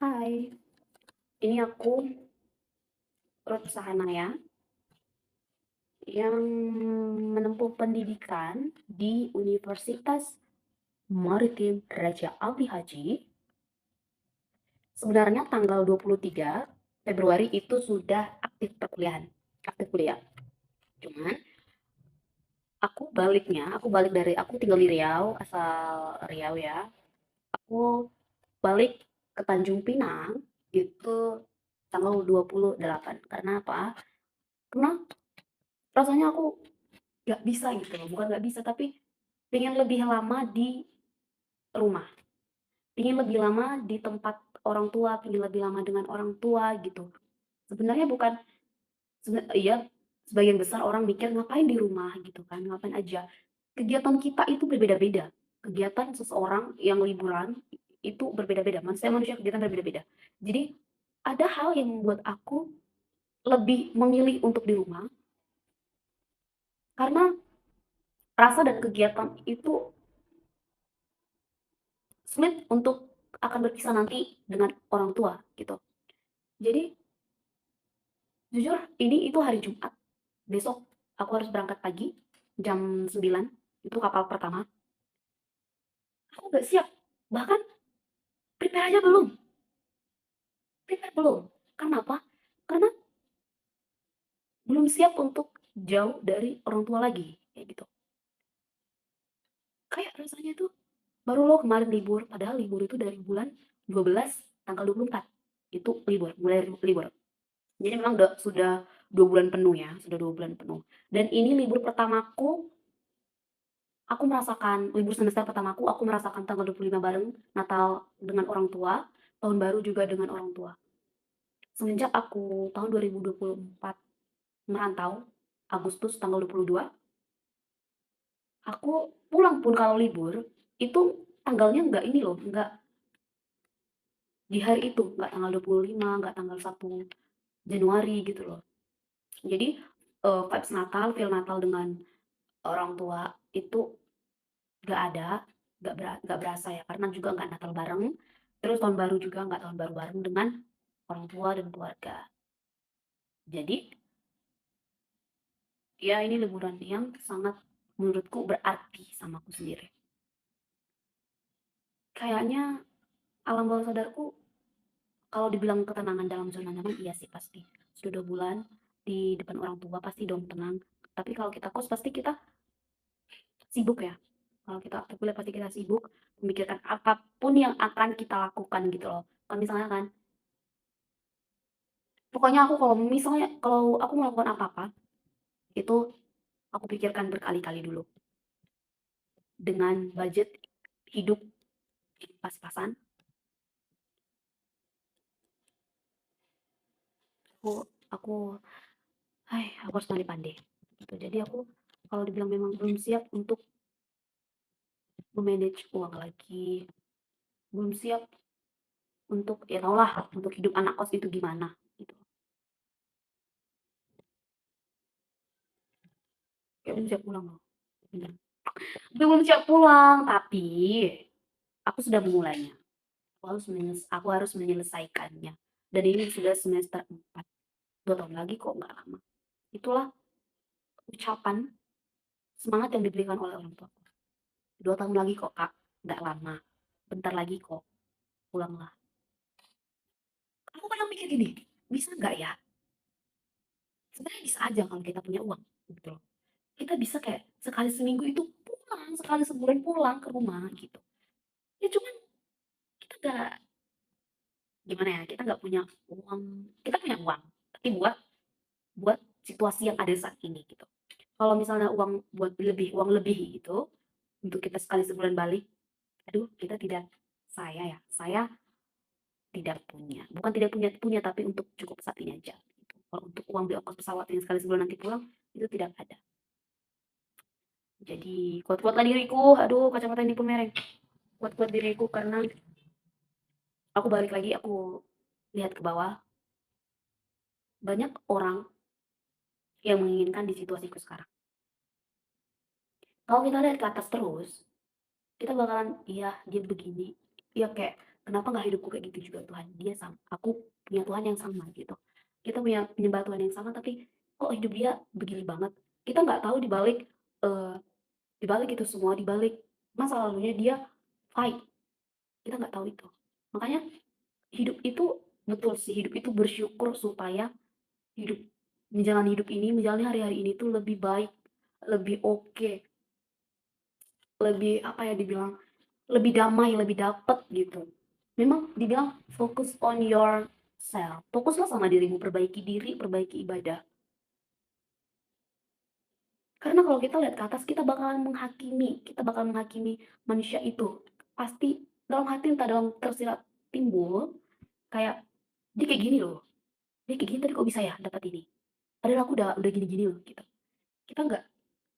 Hai, ini aku Ruth Sahanaya yang menempuh pendidikan di Universitas Maritim Raja Ali Haji. Sebenarnya tanggal 23 Februari itu sudah aktif perkuliahan, aktif kuliah. Cuman aku tinggal di Riau, asal Riau ya. Aku balik ke Tanjung Pinang itu tanggal 28. Karena apa? Karena rasanya aku nggak bisa gitu loh, bukan nggak bisa, tapi pengen lebih lama di rumah, pengen lebih lama di tempat orang tua, pengen lebih lama dengan orang tua gitu. Sebenarnya bukan iya, sebagian besar orang mikir ngapain di rumah gitu kan, ngapain aja. Kegiatan kita itu berbeda-beda. Kegiatan seseorang yang liburan itu berbeda-beda. Manusia kegiatan berbeda-beda. Jadi ada hal yang membuat aku lebih memilih untuk di rumah karena rasa dan kegiatan itu sulit untuk akan berpisah nanti dengan orang tua gitu. Jadi jujur ini itu hari Jumat, besok aku harus berangkat pagi jam 9, itu kapal pertama. Aku nggak siap, bahkan prepare aja belum, prepare belum. Kenapa? Karena belum siap untuk jauh dari orang tua lagi, kayak gitu. Kayak rasanya tuh baru lo kemarin libur, padahal libur itu dari bulan 12 tanggal 24. Itu libur, mulai libur. Jadi memang sudah 2 bulan penuh ya, sudah 2 bulan penuh. Dan ini libur pertamaku, aku merasakan libur semester pertamaku, aku merasakan tanggal 25 bareng Natal dengan orang tua, tahun baru juga dengan orang tua. Semenjak aku tahun 2024 merantau, Agustus tanggal 22, aku pulang pun kalau libur, itu tanggalnya nggak ini loh, nggak di hari itu, nggak tanggal 25, nggak tanggal 1 Januari gitu loh. Jadi vibes Natal, feel Natal dengan orang tua itu nggak ada, nggak berasa ya, karena juga nggak Natal bareng, terus tahun baru juga nggak tahun baru bareng dengan orang tua dan keluarga. Jadi, ya ini liburan yang sangat menurutku berarti sama aku sendiri. Kayaknya alam bawah sadarku kalau dibilang ketenangan dalam zona nyaman, iya sih pasti. Sudah 2 bulan di depan orang tua pasti dong tenang. Tapi kalau kita kos pasti kita sibuk ya. Kalau kita aktif kuliah pasti kita sibuk memikirkan apapun yang akan kita lakukan gitu loh. Kalau misalnya kan, pokoknya aku kalau aku melakukan apa-apa, itu aku pikirkan berkali-kali dulu. Dengan budget hidup yang pas-pasan, aku aku aku harus pandai-pandai. Gitu. Jadi aku kalau dibilang memang belum siap untuk memanage uang lagi, belum siap untuk ya tau lah untuk hidup anak kos itu gimana gitu. Kayak belum siap pulang loh. Bener. Belum siap pulang, tapi aku sudah memulainya. Aku harus menyelesaikannya. Dan ini sudah semester 4. 2 tahun lagi kok nggak lama. Itulah ucapan semangat yang diberikan oleh orang tua. 2 tahun lagi kok kak, nggak lama. Bentar lagi kok, pulanglah. Aku kadang mikir gini, bisa nggak ya? Sebenarnya bisa aja kalau kita punya uang, gitu loh. Kita bisa kayak sekali seminggu itu pulang, sekali sebulan pulang ke rumah gitu. Ya cuman kita nggak, gimana ya, kita nggak punya uang, kita punya uang, tapi buat buat situasi yang ada saat ini gitu. Kalau misalnya uang lebih gitu, untuk kita sekali sebulan balik, aduh kita tidak, saya tidak punya. Bukan tidak punya punya, tapi untuk cukup saat ini aja, gitu. Kalau untuk uang beli ongkos pesawat yang sekali sebulan nanti pulang, itu tidak ada. Jadi kuat-kuatlah diriku, aduh kacamata ini pun mereng. Kuat-kuat diriku karena aku balik lagi, aku lihat ke bawah, banyak orang yang menginginkan di situasiku sekarang. Kalau kita lihat ke atas terus, kita bakalan, iya dia begini, iya kayak kenapa nggak hidupku kayak gitu juga Tuhan? Dia sama aku punya Tuhan yang sama gitu. Kita punya penyembah Tuhan yang sama tapi kok hidup dia begini banget. Kita nggak tahu di balik itu semua, di balik masa lalunya dia fight, kita nggak tahu itu. Makanya hidup itu betul sih, hidup itu bersyukur supaya hidup menjalani hari-hari ini tuh lebih baik, lebih oke, lebih apa ya dibilang, lebih damai, lebih dapet gitu. Memang dibilang fokus on yourself, fokuslah sama dirimu, perbaiki diri, perbaiki ibadah. Karena kalau kita lihat ke atas, kita bakal menghakimi manusia itu. Pasti dalam hati entah dalam tersirat timbul kayak, "Dia kayak gini loh, dia kayak gini tapi kok bisa ya dapat ini? Padahal aku udah gini-gini loh," gitu. Kita nggak,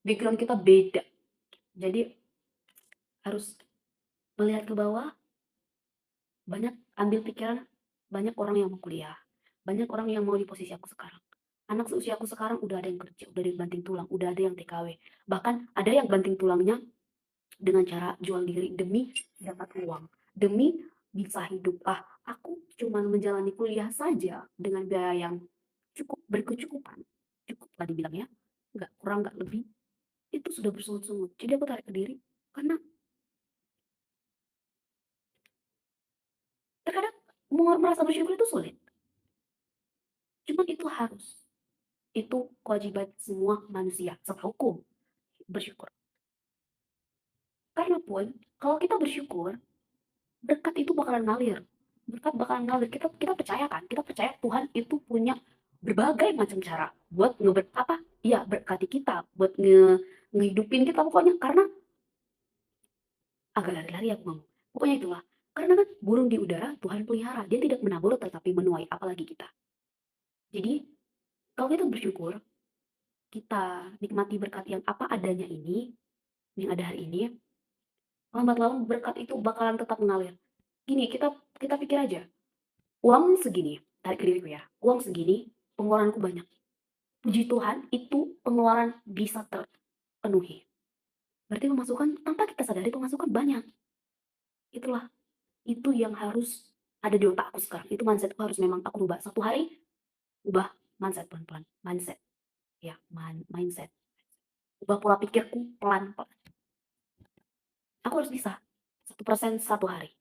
background kita beda. Jadi harus melihat ke bawah, banyak ambil pikiran, banyak orang yang mau kuliah, banyak orang yang mau di posisi aku sekarang. Anak seusia aku sekarang udah ada yang kerja, udah ada yang banting tulang, udah ada yang TKW. Bahkan ada yang banting tulangnya dengan cara jual diri demi dapat uang, demi bisa hidup. Ah, aku cuma menjalani kuliah saja dengan biaya yang cukup berkecukupan, cukup lah dibilang ya, nggak kurang nggak lebih, itu sudah bersungut-sungut. Jadi aku tarik ke diri, karena terkadang merasa bersyukur itu sulit, cuman itu harus, itu kewajiban semua manusia setahuku bersyukur. Karena pun kalau kita bersyukur, berkat itu bakalan ngalir, berkat bakalan ngalir. Kita percaya kan, kita percaya Tuhan itu punya berbagai macam cara buat apa, iya berkati kita, buat ngehidupin kita pokoknya. Karena agak lari-lari aku ngomong, pokoknya itulah. Karena kan burung di udara Tuhan pelihara, dia tidak menabur tetapi menuai, apalagi kita. Jadi kalau kita bersyukur, kita nikmati berkat yang apa adanya ini, yang ada hari ini, lambat laun berkat itu bakalan tetap mengalir. Gini, kita kita pikir aja, uang segini, tarik ke diriku ya, uang segini, pengeluaranku banyak. Puji Tuhan, itu pengeluaran bisa terpenuhi. Berarti pemasukan, tanpa kita sadari pemasukan banyak. Itulah, itu yang harus ada di otakku sekarang. Itu mindsetku harus memang aku rubah. Satu hari, ubah mindset pelan-pelan. Mindset, ya, mindset. Ubah pola pikirku pelan-pelan. Aku harus bisa. 1% satu hari.